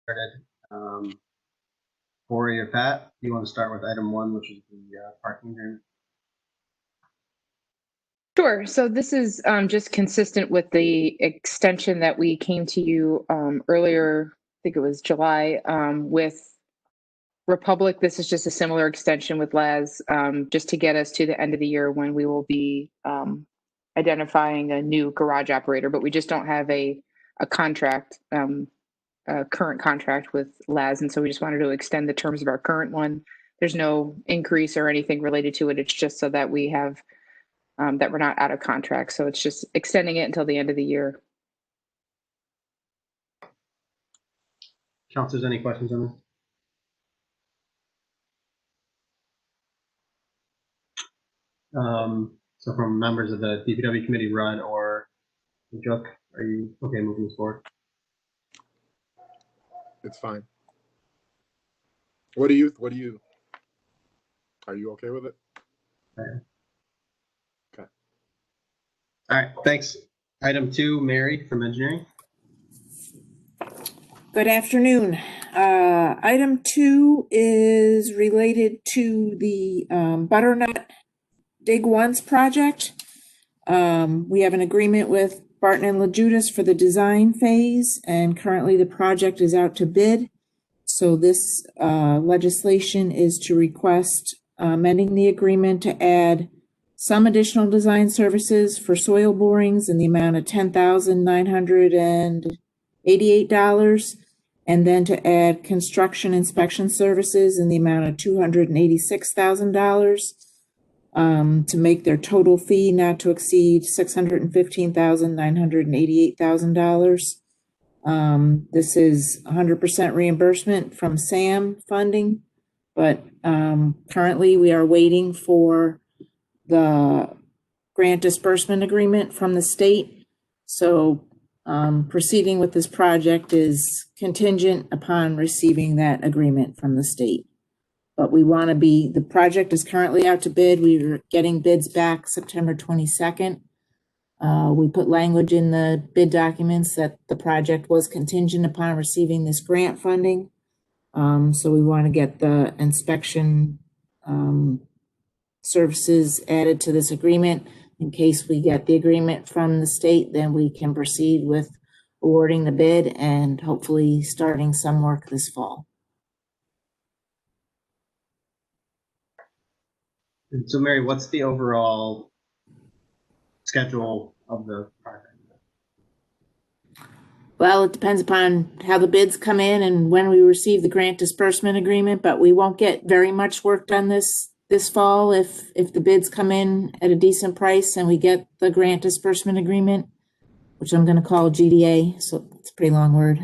started. Corey or Pat, do you want to start with item 1, which is the parking agreement? Sure. So this is just consistent with the extension that we came to you earlier, I think it was July, with Republic. This is just a similar extension with Laz, just to get us to the end of the year when we will be identifying a new garage operator, but we just don't have a contract, a current contract with Laz. And so we just wanted to extend the terms of our current one. There's no increase or anything related to it. It's just so that we have that we're not out of contract. So it's just extending it until the end of the year. Councilors, any questions on this? So from members of the DPW committee, Rudd or Juk, are you okay moving this forward? It's fine. What do you, are you okay with it? Okay. All right, thanks. Item 2, Mary from engineering. Good afternoon. Item 2 is related to the Butternut Dig Once project. We have an agreement with Barton and LaJudas for the design phase, and currently the project is out to bid. So this legislation is to request amending the agreement to add some additional design services for soil borings in the amount of $10,988, and then to add construction inspection services in the amount of $286,000, to make their total fee not to exceed $615,988,000. This is 100% reimbursement from SAM funding, but currently we are waiting for the grant disbursement agreement from the state. So proceeding with this project is contingent upon receiving that agreement from the state. But we want to be, the project is currently out to bid. We were getting bids back September 22nd. We put language in the bid documents that the project was contingent upon receiving this grant funding. So we want to get the inspection services added to this agreement. In case we get the agreement from the state, then we can proceed with awarding the bid and hopefully starting some work this fall. And so, Mary, what's the overall schedule of the project? Well, it depends upon how the bids come in and when we receive the grant disbursement agreement, but we won't get very much work done this fall if the bids come in at a decent price and we get the grant disbursement agreement, which I'm going to call GDA, so it's a pretty long word.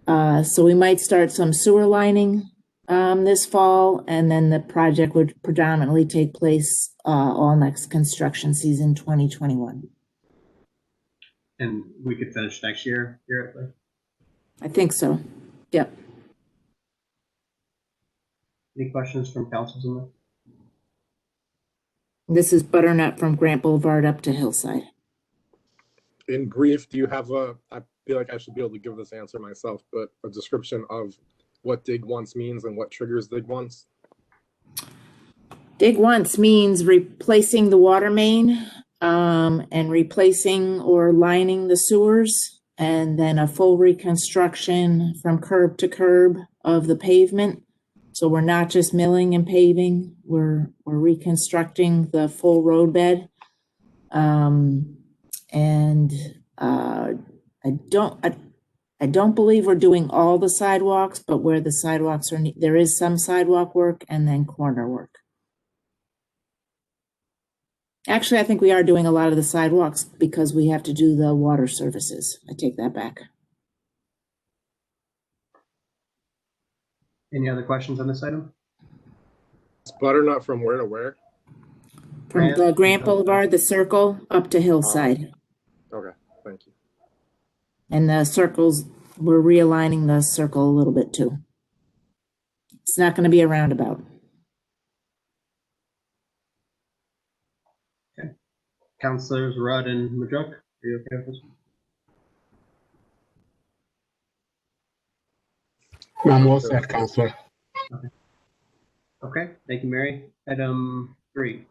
So we might start some sewer lining this fall, and then the project would predominantly take place all next construction season 2021. And we could finish next year theoretically? I think so. Yep. Any questions from councils on that? This is Butternut from Grant Boulevard up to Hillside. In brief, do you have I feel like I should be able to give this answer myself, but a description of what dig once means and what triggers dig once? Dig once means replacing the water main and replacing or lining the sewers, and then a full reconstruction from curb to curb of the pavement. So we're not just milling and paving, we're reconstructing the full road bed. I don't believe we're doing all the sidewalks, but where the sidewalks are, there is some sidewalk work and then corner work. Actually, I think we are doing a lot of the sidewalks because we have to do the water services. I take that back. Any other questions on this item? It's Butternut from where to where? From the Grant Boulevard, the circle, up to Hillside. Okay, thank you. And the circles, we're realigning the circle a little bit too. It's not going to be a roundabout. Okay. Councilors Rudd and Majuk, are you okay with this one? I'm all set, Counselor. Okay, thank you, Mary. Item 3.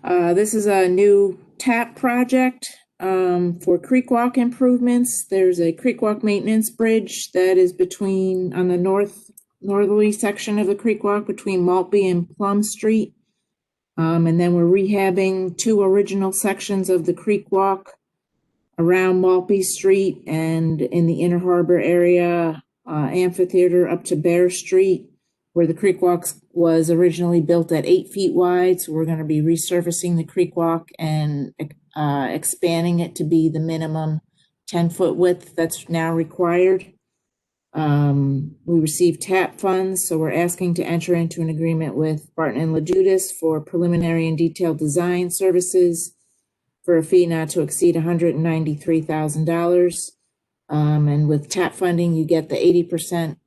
This is a new TAP project for creek walk improvements. There's a creek walk maintenance bridge that is on the northerly section of the creek walk between Maltby and Plum Street. And then we're rehabbing 2 original sections of the creek walk around Maltby Street and in the Inner Harbor area, amphitheater up to Bear Street, where the creek walk was originally built at 8 feet wide. So we're going to be resurfacing the creek walk and expanding it to be the minimum 10-foot width that's now required. We received TAP funds, so we're asking to enter into an agreement with Barton and LaJudas for preliminary and detailed design services for a fee not to exceed $193,000. And with TAP funding, you get the 80%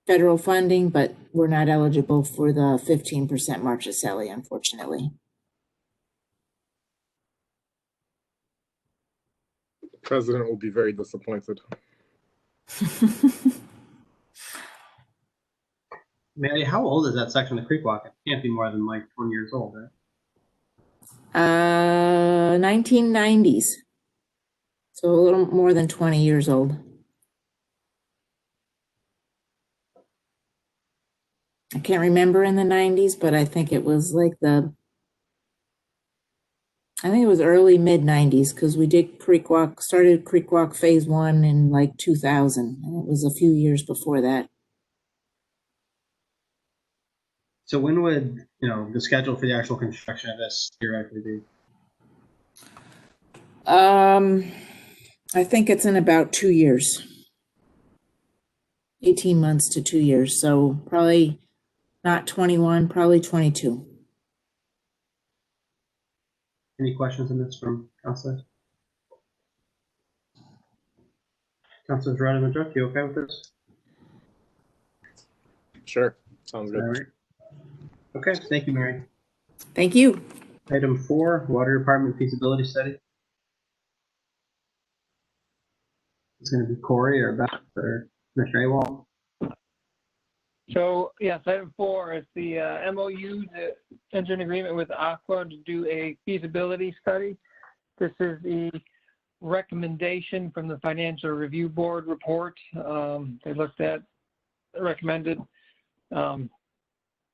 federal funding, but we're not eligible for the 15% Marchicelli, unfortunately. The president will be very disappointed. Mary, how old is that section of the creek walk? It can't be more than like 20 years old, right? 1990s. So a little more than 20 years old. I can't remember in the 90s, but I think it was like I think it was early mid 90s because we did started Creek Walk Phase 1 in like 2000, and it was a few years before that. So when would, the schedule for the actual construction of this theoretically be? I think it's in about 2 years. 18 months to 2 years. So probably not 21, probably 22. Any questions on this from councilors? Councilors Rudd and Madruk, you okay with this? Sure, sounds good. All right. Okay, thank you, Mary. Thank you. Item 4, Water Department feasibility study. It's going to be Corey or Beth or Commissioner Awal. So yes, item 4 is the MOU to enter an agreement with Aqua to do a feasibility study. This is the recommendation from the Financial Review Board report. They recommended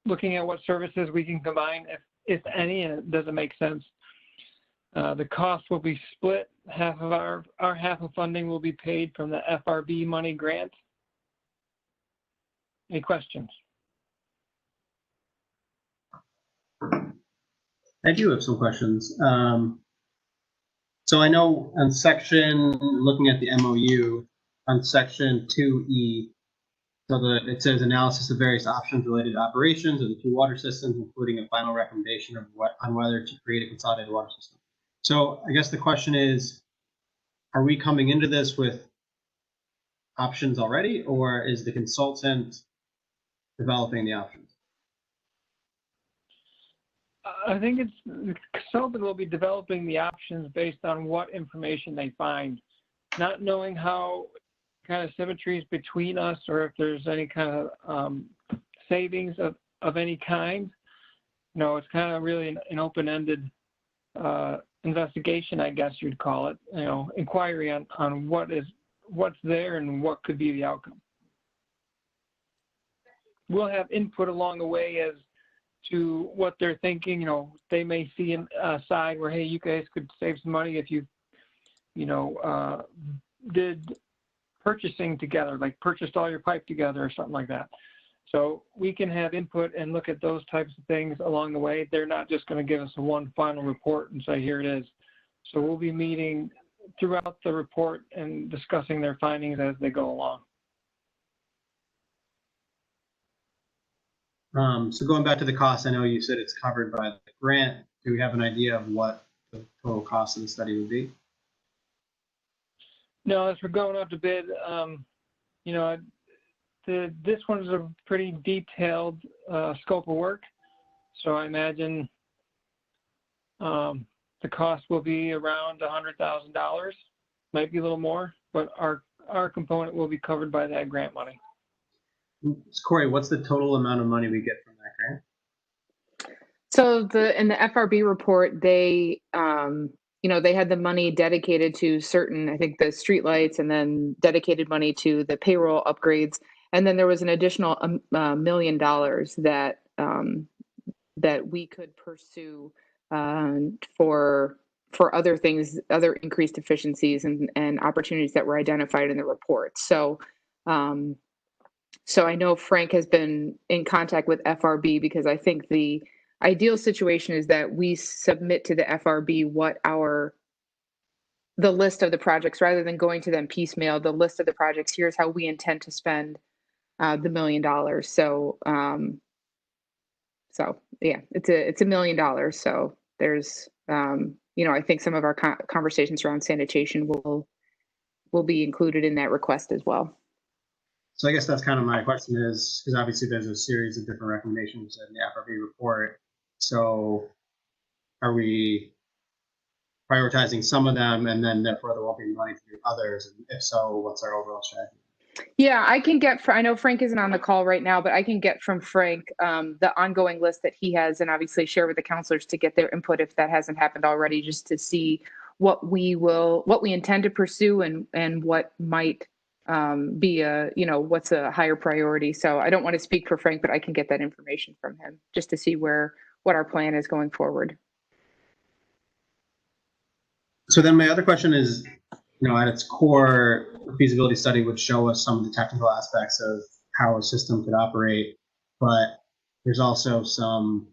looking at what services we can combine, if any, and it doesn't make sense. The cost will be split. Half of our half of funding will be paid from the FRB money grant. Any questions? I do have some questions. So I know on looking at the MOU, on section 2E, it says analysis of various options related to operations of the 2 water systems, including a final recommendation on whether to create a consolidated water system. So I guess the question is, are we coming into this with options already, or is the consultant developing the options? I think the consultant will be developing the options based on what information they find, not knowing how kind of symmetries between us or if there's any kind of savings of any kind. It's kind of really an open-ended investigation, I guess you'd call it, inquiry on what's there and what could be the outcome. We'll have input along the way as to what they're thinking. They may see a side where, hey, you guys could save some money if you, did purchasing together, like purchased all your pipe together or something like that. So we can have input and look at those types of things along the way. They're not just going to give us one final report and say, here it is. So we'll be meeting throughout the report and discussing their findings as they go along. So going back to the cost, I know you said it's covered by the grant. Do we have an idea of what the total cost of the study would be? No, as we're going out to bid, this one is a pretty detailed scope of work. So I imagine the cost will be around $100,000, might be a little more, but our component will be covered by that grant money. Corey, what's the total amount of money we get from that grant? So in the FRB report, they they had the money dedicated to certain, I think, the streetlights, and then dedicated money to the payroll upgrades, and then there was an additional $1 million that we could pursue for other things, other increased efficiencies and opportunities that were identified in the report. So I know Frank has been in contact with FRB, because I think the ideal situation is that we submit to the FRB the list of the projects, rather than going to them piecemeal, the list of the projects. Here's how we intend to spend the $1 million. So yeah, it's $1 million. So there's I think some of our conversations around sanitation will be included in that request as well. So I guess that's kind of my question, is because obviously there's a series of different recommendations in the FRB report. So are we prioritizing some of them, and then therefore there won't be money to do others? And if so, what's our overall strategy? Yeah, I know Frank isn't on the call right now, but I can get from Frank the ongoing list that he has, and obviously share with the counselors to get their input if that hasn't happened already, just to see what we intend to pursue and what might be what's a higher priority. So I don't want to speak for Frank, but I can get that information from him just to see what our plan is going forward. So then my other question is, at its core, the feasibility study would show us some of the technical aspects of how a system could operate, but there's also some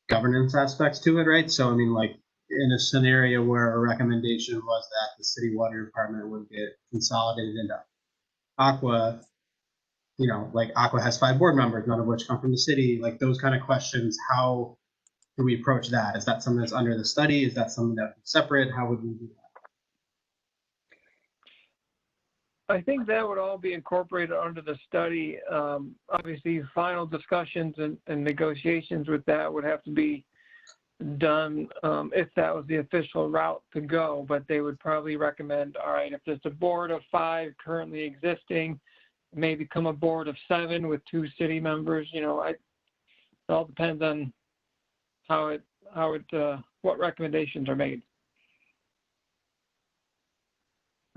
governance aspects to it, right? So, I mean, like in a scenario where a recommendation was that the city water department would get consolidated into Aqua, like Aqua has 5 board members, none of which come from the city, like those kind of questions, how do we approach that? Is that something that's under the study? Is that something that's separate? How would we do that? I think that would all be incorporated under the study. Obviously, final discussions and negotiations with that would have to be done if that was the official route to go. But they would probably recommend, all right, if there's a board of 5 currently existing, maybe become a board of 7 with 2 city members. It all depends on what recommendations are made.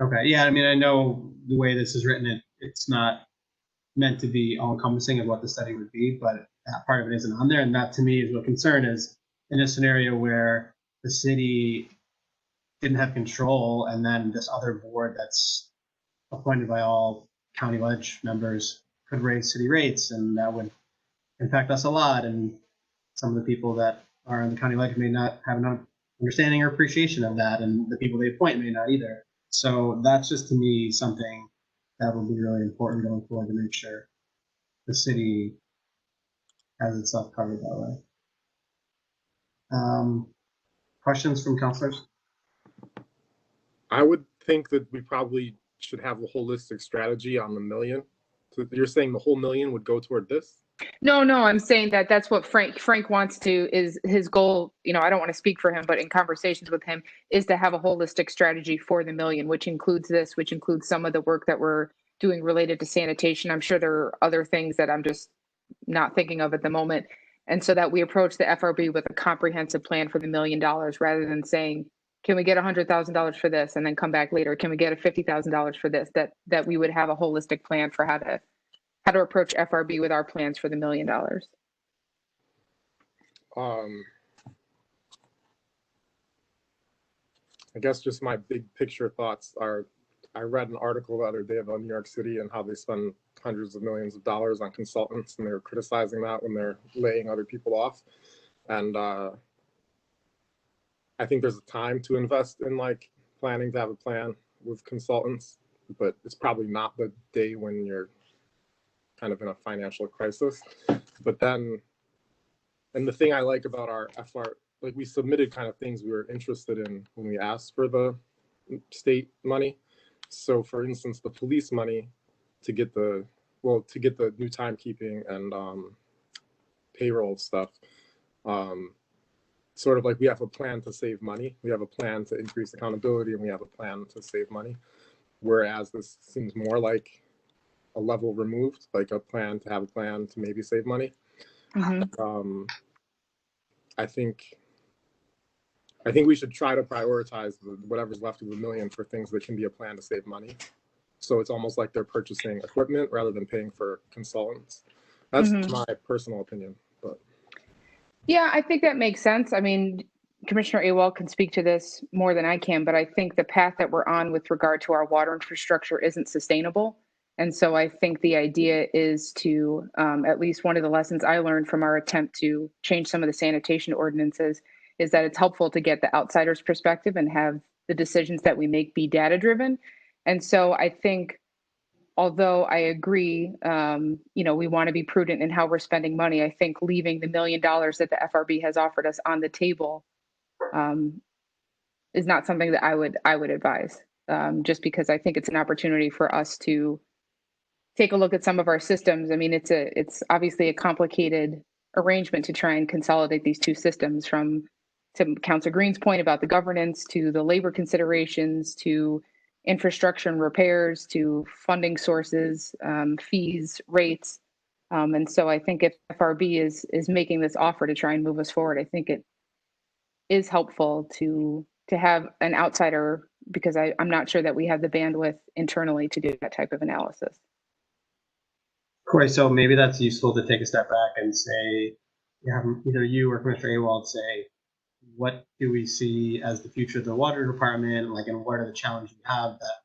Okay, yeah, I mean, I know the way this is written, it's not meant to be all-encompassing of what the study would be, but that part of it isn't on there, and that to me is what concern is, in a scenario where the city didn't have control, and then this other board that's appointed by all county ledge members could raise city rates, and that would impact us a lot, and some of the people that are in the county ledge may not have an understanding or appreciation of that, and the people they appoint may not either. So that's just, to me, something that will be really important going forward, to make sure the city has itself covered that way. Questions from counselors? I would think that we probably should have a holistic strategy on the $1 million. So you're saying the whole $1 million would go toward this? No, I'm saying that's what Frank wants to, is his goal. I don't want to speak for him, but in conversations with him, is to have a holistic strategy for the $1 million, which includes this, which includes some of the work that we're doing related to sanitation. I'm sure there are other things that I'm just not thinking of at the moment. And so that we approach the FRB with a comprehensive plan for the $1 million, rather than saying, can we get $100,000 for this and then come back later? Can we get $50,000 for this? That we would have a holistic plan for how to approach FRB with our plans for the $1 million. I guess just my big picture thoughts are, I read an article the other day about New York City and how they spend hundreds of millions of dollars on consultants, and they were criticizing that when they're laying other people off. And I think there's a time to invest in like planning to have a plan with consultants, but it's probably not the day when you're kind of in a financial crisis. But then, and the thing I like about our FR, like we submitted kind of things we were interested in when we asked for the state money. So for instance, the police money to get the new timekeeping and payroll stuff, sort of like we have a plan to save money. We have a plan to increase accountability, and we have a plan to save money. Whereas this seems more like a level removed, like a plan to have a plan to maybe save money. Mhm. I think we should try to prioritize whatever's left of the million for things that can be a plan to save money. So it's almost like they're purchasing equipment rather than paying for consultants. That's my personal opinion, but Yeah, I think that makes sense. I mean, Commissioner Awal can speak to this more than I can, but I think the path that we're on with regard to our water infrastructure isn't sustainable. And so I think the idea is to, at least one of the lessons I learned from our attempt to change some of the sanitation ordinances is that it's helpful to get the outsider's perspective and have the decisions that we make be data driven. And so I think, although I agree, we want to be prudent in how we're spending money, I think leaving the $1 million that the FRB has offered us on the table is not something that I would advise, just because I think it's an opportunity for us to take a look at some of our systems. I mean, it's obviously a complicated arrangement to try and consolidate these two systems, from to Councilor Green's point about the governance, to the labor considerations, to infrastructure and repairs, to funding sources, fees, rates. And so I think if FRB is making this offer to try and move us forward, I think it is helpful to have an outsider, because I'm not sure that we have the bandwidth internally to do that type of analysis. Corey, so maybe that's useful to take a step back and say, either you or Commissioner Awald say, what do we see as the future of the water department? Like, and what are the challenges we have that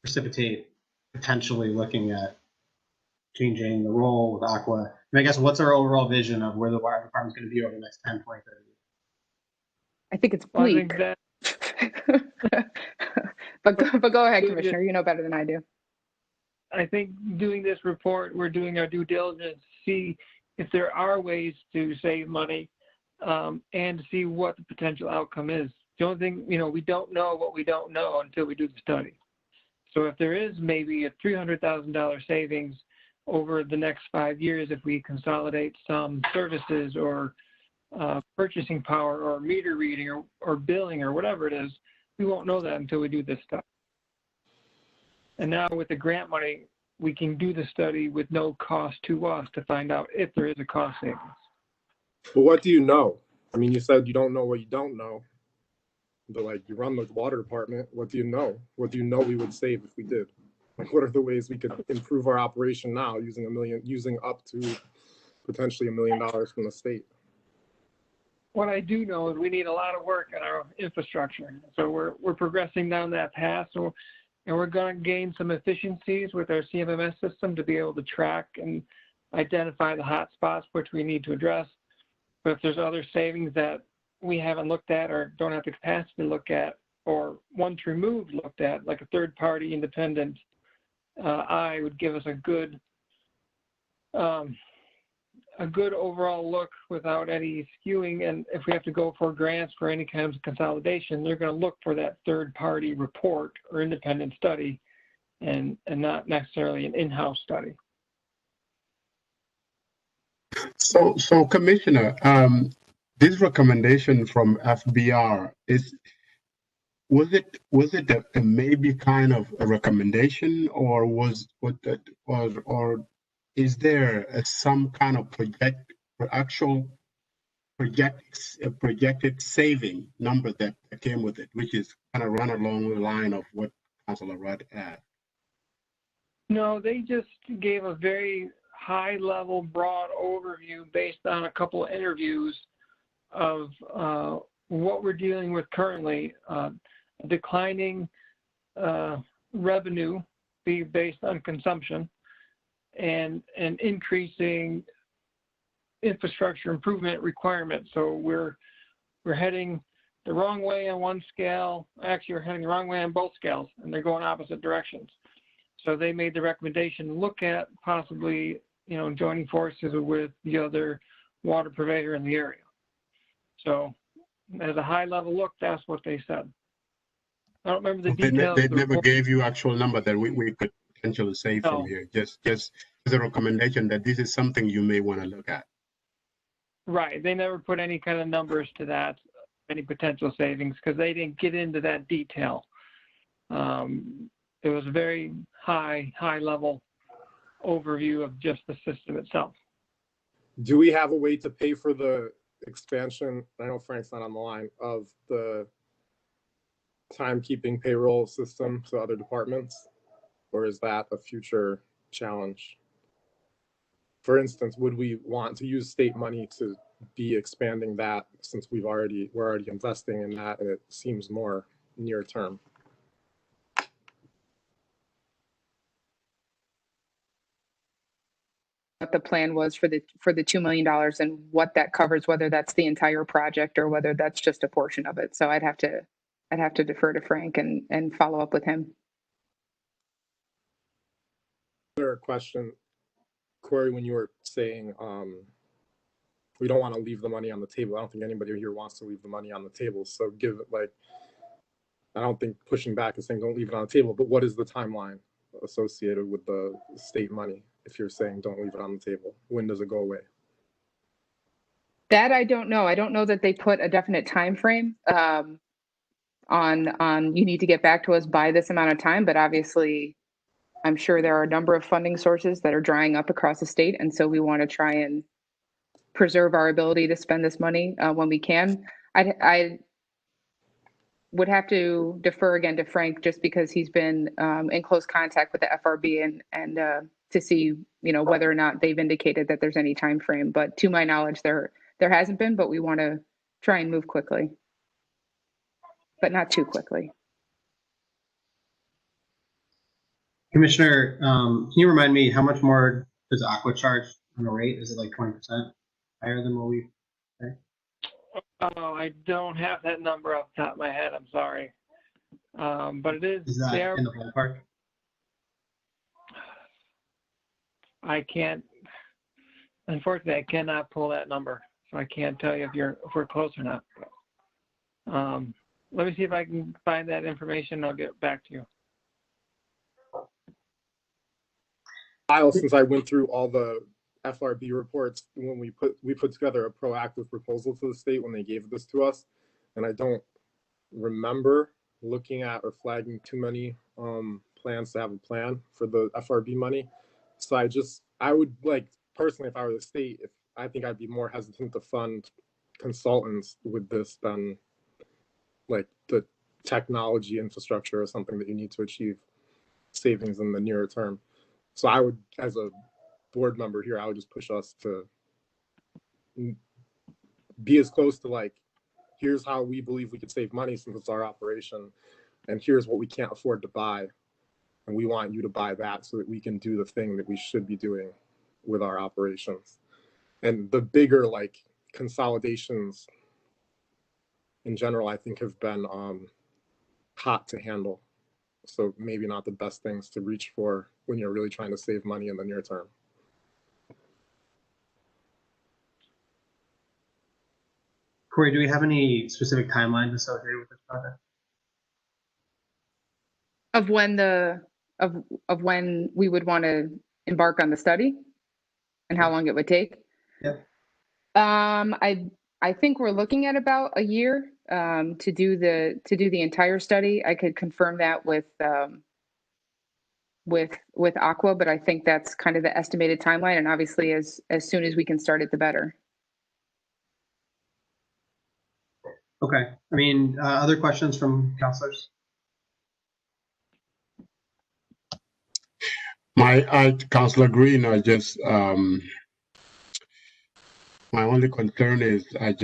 precipitate potentially looking at changing the role with Aqua? And I guess, what's our overall vision of where the water department is going to be over the next 10, 20, 30 years? I think it's Well, I bleak. think that but go ahead, Commissioner. You know better than I do. I think doing this report, we're doing our due diligence to see if there are ways to save money, and to see what the potential outcome is. The only thing, we don't know what we don't know until we do the study. So if there is maybe a $300,000 savings over the next 5 years, if we consolidate some services or purchasing power or meter reading or billing or whatever it is, we won't know that until we do this study. And now with the grant money, we can do the study with no cost to us to find out if there is a cost savings. But what do you know? I mean, you said you don't know what you don't know, but like, you run the water department. What do you know? What do you know we would save if we did? Like, what are the ways we could improve our operation now using up to potentially $1 million from the state? What I do know is we need a lot of work in our infrastructure. So we're progressing down that path. And we're going to gain some efficiencies with our CMMS system to be able to track and identify the hot spots which we need to address. But if there's other savings that we haven't looked at or don't have the capacity to look at, or once removed looked at, like a third-party independent eye would give us a good overall look without any skewing. And if we have to go for grants for any kind of consolidation, they're going to look for that third-party report or independent study, and not necessarily an in-house study. So Commissioner, this recommendation from FBR was it a maybe kind of a recommendation, or or is there some kind of projected saving number that came with it, which is kind of run along the line of what Councilor Rudd had? No, they just gave a very high-level, broad overview based on a couple of interviews of what we're dealing with currently. Declining revenue based on consumption, and increasing infrastructure improvement requirements. So we're heading the wrong way on one scale. Actually, we're heading the wrong way on both scales, and they're going opposite directions. So they made the recommendation to look at possibly, joining forces with the other water purveyor in the area. So as a high-level look, that's what they said. I don't remember the details. They never gave you actual number that we could potentially save from here. Just as a recommendation that this is something you may want to look at. Right. They never put any kind of numbers to that, any potential savings, because they didn't get into that detail. It was a very high level overview of just the system itself. Do we have a way to pay for the expansion? I know Frank's not on the line, of the timekeeping payroll system to other departments, or is that a future challenge? For instance, would we want to use state money to be expanding that, since we're already investing in that and it seems more near term? What the plan was for the $2 million and what that covers, whether that's the entire project or whether that's just a portion of it. So I'd have to defer to Frank and follow up with him. Another question, Corey, when you were saying we don't want to leave the money on the table, I don't think anybody here wants to leave the money on the table. So I don't think pushing back is saying don't leave it on the table, but what is the timeline associated with the state money? If you're saying don't leave it on the table, when does it go away? That I don't know. I don't know that they put a definite time frame on you need to get back to us by this amount of time, but obviously I'm sure there are a number of funding sources that are drying up across the state, and so we want to try and preserve our ability to spend this money when we can. I would have to defer again to Frank, just because he's been in close contact with the FRB and to see, whether or not they've indicated that there's any time frame. But to my knowledge, there hasn't been, but we want to try and move quickly, but not too quickly. Commissioner, can you remind me how much more does Aqua charge on the rate? Is it like 20% higher than what we pay? Oh, I don't have that number off the top of my head. I'm sorry. But it is. Is that in the ballpark? I can't. Unfortunately, I cannot pull that number, so I can't tell you if we're close or not. Let me see if I can find that information. I'll get back to you. Since I went through all the FRB reports when we put together a proactive proposal to the state when they gave this to us, and I don't remember looking at or flagging too many plans to have a plan for the FRB money. So I would like, personally, if I were the state, I think I'd be more hesitant to fund consultants with this than like the technology infrastructure or something that you need to achieve savings in the nearer term. So I would, as a board member here, I would just push us to be as close to like, here's how we believe we could save money since it's our operation, and here's what we can't afford to buy, and we want you to buy that so that we can do the thing that we should be doing with our operations. And the bigger like consolidations in general, I think have been hot to handle. So maybe not the best things to reach for when you're really trying to save money in the near term. Corey, do we have any specific timelines associated with this project? Of when we would want to embark on the study and how long it would take? Yep. I think we're looking at about a year to do the entire study. I could confirm that with Aqua, but I think that's kind of the estimated timeline. And obviously, as soon as we can start it, the better. Okay. I mean, other questions from councilors? Councilor Green, my only concern is I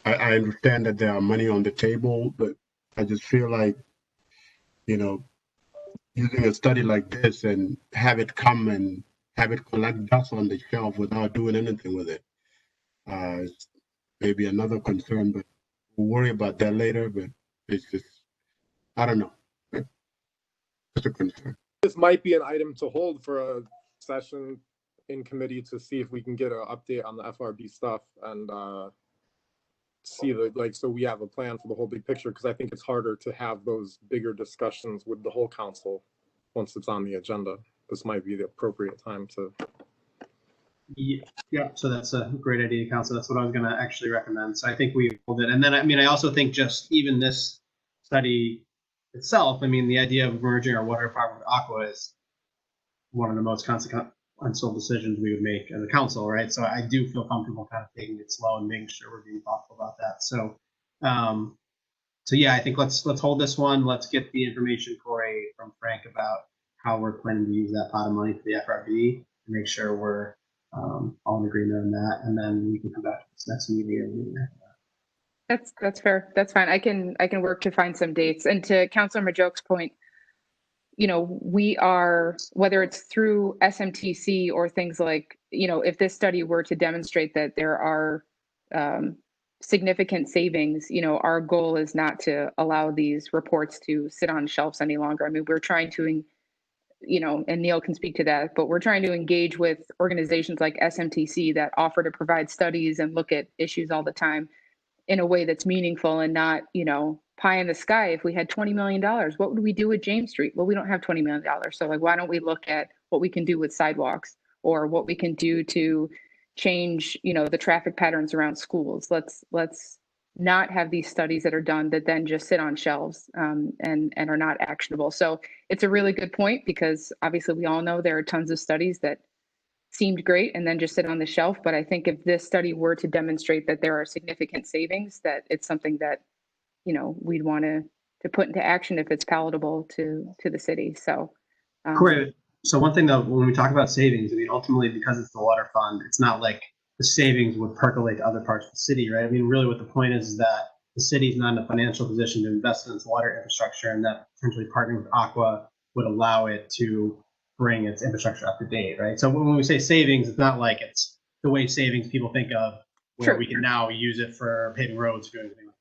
understand that there are money on the table, but I just feel like, using a study like this and have it come and have it collect dust on the shelf without doing anything with it. It's maybe another concern, but we'll worry about that later, but it's just, I don't know. It's a concern. This might be an item to hold for a session in committee to see if we can get an update on the FRB stuff and see so we have a plan for the whole big picture, because I think it's harder to have those bigger discussions with the whole council once it's on the agenda. This might be the appropriate time to. Yeah, so that's a great idea, council. That's what I was going to actually recommend. So I think we hold it. And then, I mean, I also think just even this study itself, I mean, the idea of merging our water department with Aqua is one of the most consequential decisions we would make as a council, right? So I do feel comfortable kind of taking it slow and making sure we're being thoughtful about that. So, so yeah, I think let's hold this one. Let's get the information, Corey, from Frank about how we're planning to use that pot of money for the FRB and make sure we're all in agreement on that, and then we can come back to this next meeting. That's fair. That's fine. I can work to find some dates. And to Councilor Majok's point, we are, whether it's through SMTC or things like, if this study were to demonstrate that there are significant savings, our goal is not to allow these reports to sit on shelves any longer. I mean, we're trying to, and Neil can speak to that, but we're trying to engage with organizations like SMTC that offer to provide studies and look at issues all the time in a way that's meaningful and not, pie in the sky. If we had $20 million, what would we do with James Street? Well, we don't have $20 million. So why don't we look at what we can do with sidewalks or what we can do to change, the traffic patterns around schools? Let's not have these studies that are done that then just sit on shelves and are not actionable. So it's a really good point, because obviously we all know there are tons of studies that seemed great and then just sit on the shelf. But I think if this study were to demonstrate that there are significant savings, that it's something that, we'd want to put into action if it's palatable to the city. So, Correct. So one thing though, when we talk about savings, I mean, ultimately, because it's the water fund, it's not like the savings would percolate to other parts of the city, right? I mean, really what the point is that the city's not in a financial position to invest in its water infrastructure, and that potentially partnering with Aqua would allow it to bring its infrastructure up to date, right? So when we say savings, it's not like it's the way savings people think of, where True. we can now use it for paving roads, doing anything like that.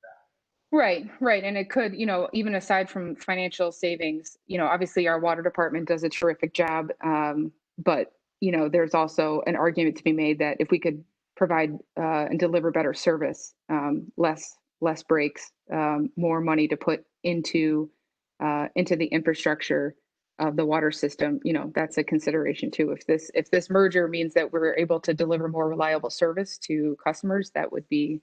Right. And it could, even aside from financial savings, obviously our water department does a terrific job. But, there's also an argument to be made that if we could provide and deliver better service, less breaks, more money to put into the infrastructure of the water system, that's a consideration too. If this merger means that we're able to deliver more reliable service to customers, that would be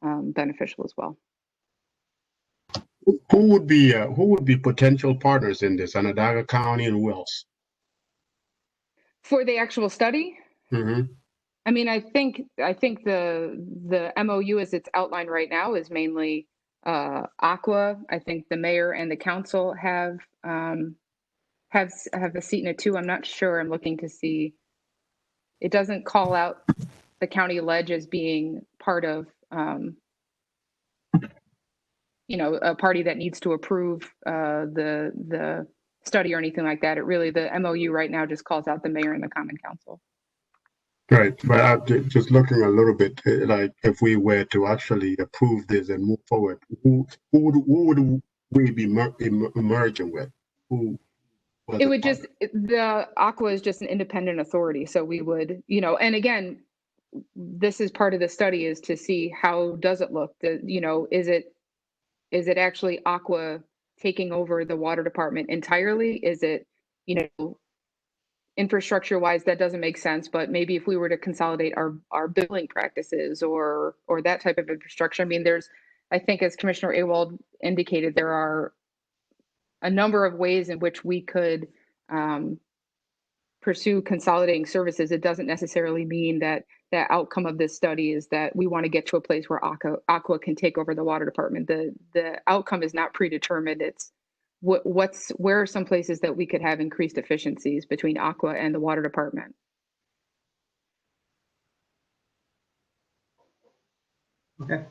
beneficial as well. Who would be potential partners in this? Onondaga County and who else? For the actual study? Mm-hmm. I mean, I think the MOU as it's outlined right now is mainly Aqua. I think the mayor and the council have a seat in it too. I'm not sure. I'm looking to see. It doesn't call out the county ledge as being part of a party that needs to approve the study or anything like that. The MOU right now just calls out the mayor and the common council. Right, but I'm just looking a little bit like if we were to actually approve this and move forward, who would we be merging with? It would just, the Aqua is just an independent authority, so we would, and again, this is part of the study, is to see how does it look. Is it actually Aqua taking over the water department entirely? Is it, infrastructure wise, that doesn't make sense, but maybe if we were to consolidate our billing practices or that type of infrastructure. I mean, I think as Commissioner Awald indicated, there are a number of ways in which we could pursue consolidating services. It doesn't necessarily mean that the outcome of this study is that we want to get to a place where Aqua can take over the water department. The outcome is not predetermined. It's where are some places that we could have increased efficiencies between Aqua and the water department. Okay.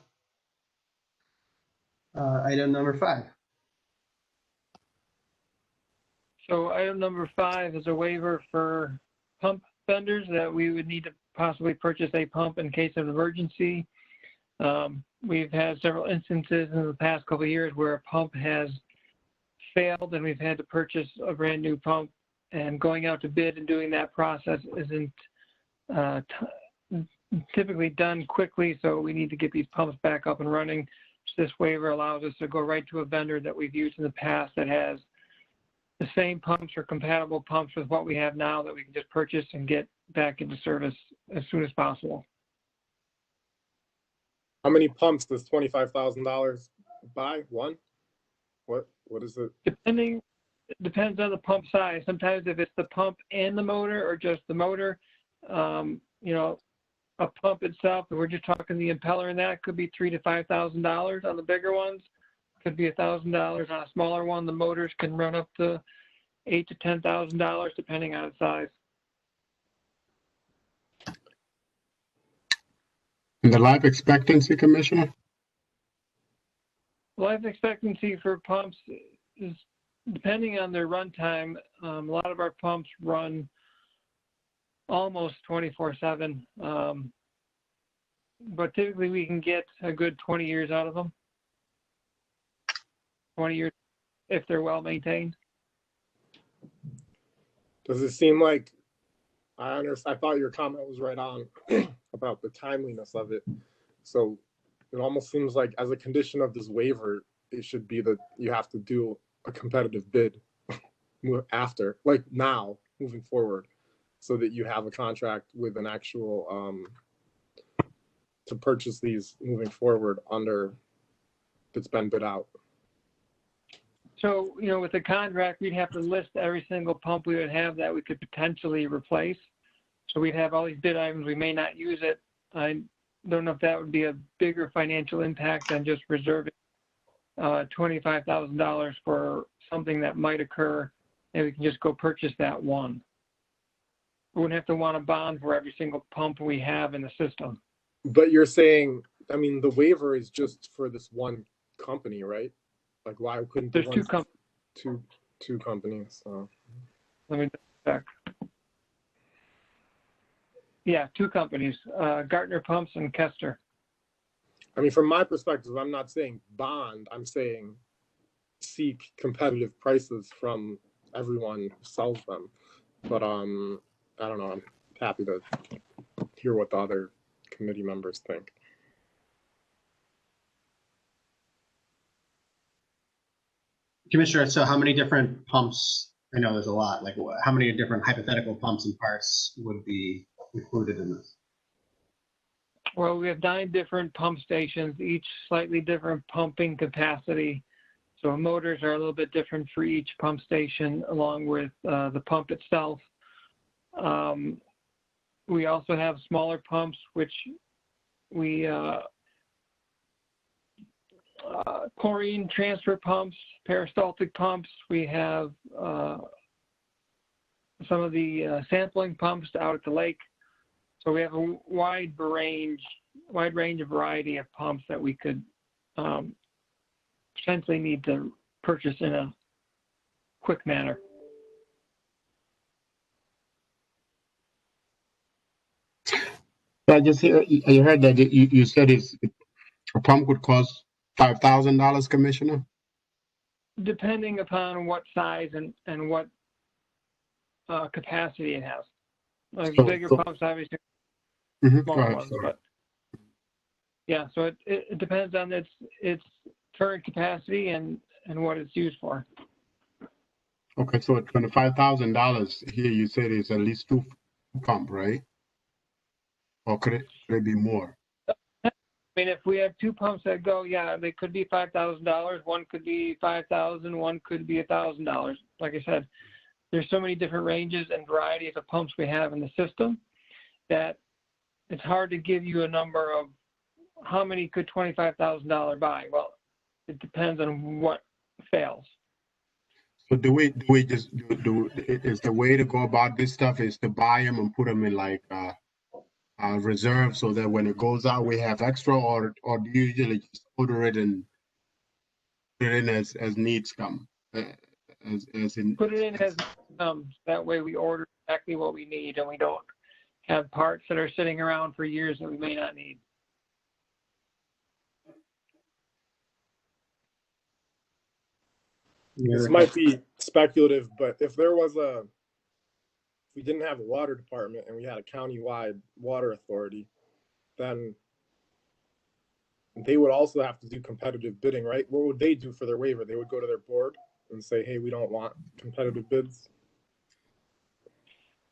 Item number 5. So item number 5 is a waiver for pump vendors that we would need to possibly purchase a pump in case of emergency. We've had several instances in the past couple of years where a pump has failed and we've had to purchase a brand new pump, and going out to bid and doing that process isn't typically done quickly. So we need to get these pumps back up and running. This waiver allows us to go right to a vendor that we've used in the past that has the same pumps or compatible pumps with what we have now, that we can just purchase and get back into service as soon as possible. How many pumps does $25,000 buy? One? What is it? Depending it depends on the pump size. Sometimes if it's the pump and the motor or just the motor, you know, a pump itself, if we're just talking the impeller and that, could be $3,000 to $5,000 on the bigger ones. Could be $1,000 on a smaller one. The motors can run up to $8,000 to $10,000 depending on its size. And the life expectancy, Commissioner? Life expectancy for pumps is depending on their runtime. A lot of our pumps run almost 24/7, but typically we can get a good 20 years out of them. 20 years if they're well maintained. Does it seem like, I thought your comment was right on about the timeliness of it. So it almost seems like as a condition of this waiver, it should be that you have to do a competitive bid after, like now, moving forward, so that you have a contract with an actual, to purchase these moving forward under, that's been bid out. So, you know, with the contract, we'd have to list every single pump we would have that we could potentially replace. So we'd have all these bid items. We may not use it. I don't know if that would be a bigger financial impact than just reserving $25,000 for something that might occur, and we can just go purchase that one. We wouldn't have to want a bond for every single pump we have in the system. But you're saying, I mean, the waiver is just for this one company, right? Like, why couldn't There's two companies? So. Let me check. Yeah, two companies, Gartner Pumps and Kester. I mean, from my perspective, I'm not saying bond. I'm saying seek competitive prices from everyone who sells them. But I don't know. I'm happy to hear what the other committee members think. Commissioner, so how many different pumps, I know there's a lot, like how many different hypothetical pumps and parts would be included in this? Well, we have 9 different pump stations, each slightly different pumping capacity. So motors are a little bit different for each pump station, along with the pump itself. We also have smaller pumps, which we chlorine transfer pumps, peristaltic pumps. We have some of the sampling pumps out at the lake. So we have a wide range of variety of pumps that we could potentially need to purchase in a quick manner. I just hear, you heard that you said a pump would cost $5,000, Commissioner? Depending upon what size and what capacity it has. Like bigger pumps, obviously, smaller ones, but yeah. So it depends on its current capacity and what it's used for. Okay, so at $25,000 here, you said it's at least 2 pump, right? Or could it be more? I mean, if we have 2 pumps that go, yeah, they could be $5,000. One could be $5,000. One could be $1,000. Like I said, there's so many different ranges and varieties of pumps we have in the system that it's hard to give you a number of how many could $25,000 buy. Well, it depends on what fails. So do we just do is the way to go about this stuff is to buy them and put them in like reserve so that when it goes out we have extra, or do you usually just order it and put it in as needs come? As in put it in as comes. That way we order exactly what we need and we don't have parts that are sitting around for years that we may not need. This might be speculative, but if we didn't have a water department and we had a county-wide water authority, then they would also have to do competitive bidding, right? What would they do for their waiver? They would go to their board and say, hey, we don't want competitive bids.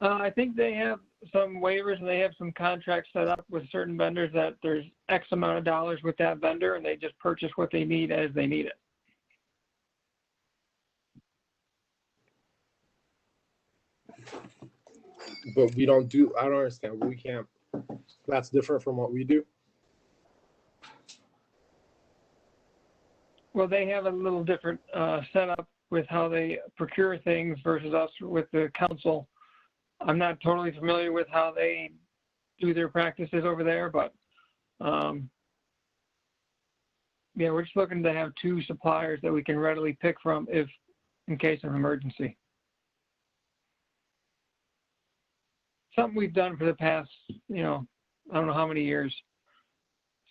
I think they have some waivers and they have some contracts set up with certain vendors that there's X amount of dollars with that vendor and they just purchase what they need as they need it. But we don't do, I don't understand. We can't, that's different from what we do. Well, they have a little different setup with how they procure things versus us with the council. I'm not totally familiar with how they do their practices over there, but yeah, we're just looking to have two suppliers that we can readily pick from if in case of emergency. Something we've done for the past, I don't know how many years.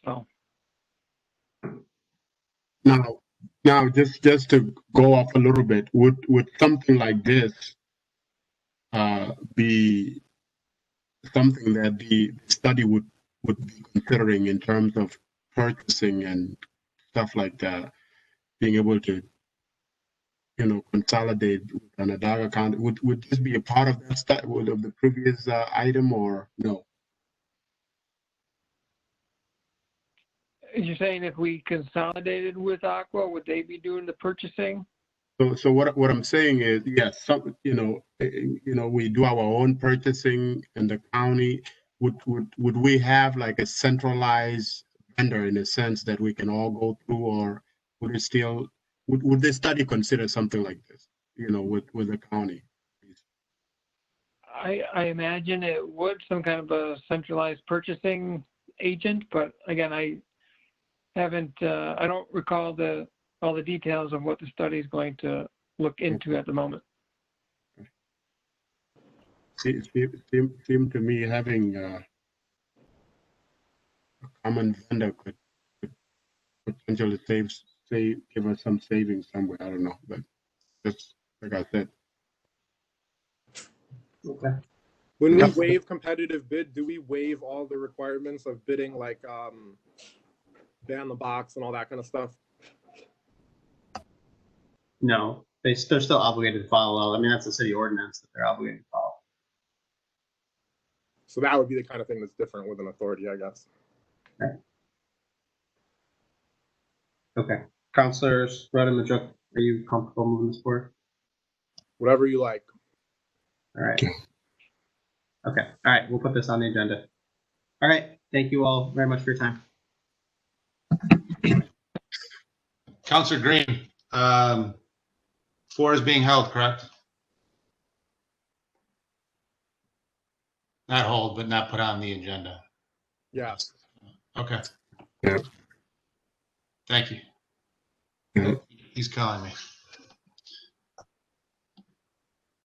So. Now, just to go off a little bit, would something like this be something that the study would be considering in terms of purchasing and stuff like that, being able to, consolidate with an Onondaga account? Would this be a part of that study, of the previous item, or no? You're saying if we consolidated with Aqua, would they be doing the purchasing? So what I'm saying is, yes, we do our own purchasing in the county. Would we have like a centralized vendor in a sense that we can all go through, or would it still would the study consider something like this, with the county? I imagine it would, some kind of a centralized purchasing agent, but again, I don't recall all the details of what the study is going to look into at the moment. It seemed to me having a common vendor could potentially give us some savings somewhere. I don't know, but just like I said. Okay. When we waive competitive bid, do we waive all the requirements of bidding, like ban the box and all that kind of stuff? No, they're still obligated to follow. I mean, that's the city ordinance that they're obligated to follow. So that would be the kind of thing that's different with an authority, I guess. Okay. Councilors, Rudd and Majuk, are you comfortable moving this forward? Whatever you like. All right. Okay. All right. We'll put this on the agenda. All right. Thank you all very much for your time. Councilor Green, floor is being held, correct? Not hold, but not put on the agenda. Yes. Okay. Yeah. Thank you. Yeah. He's calling me.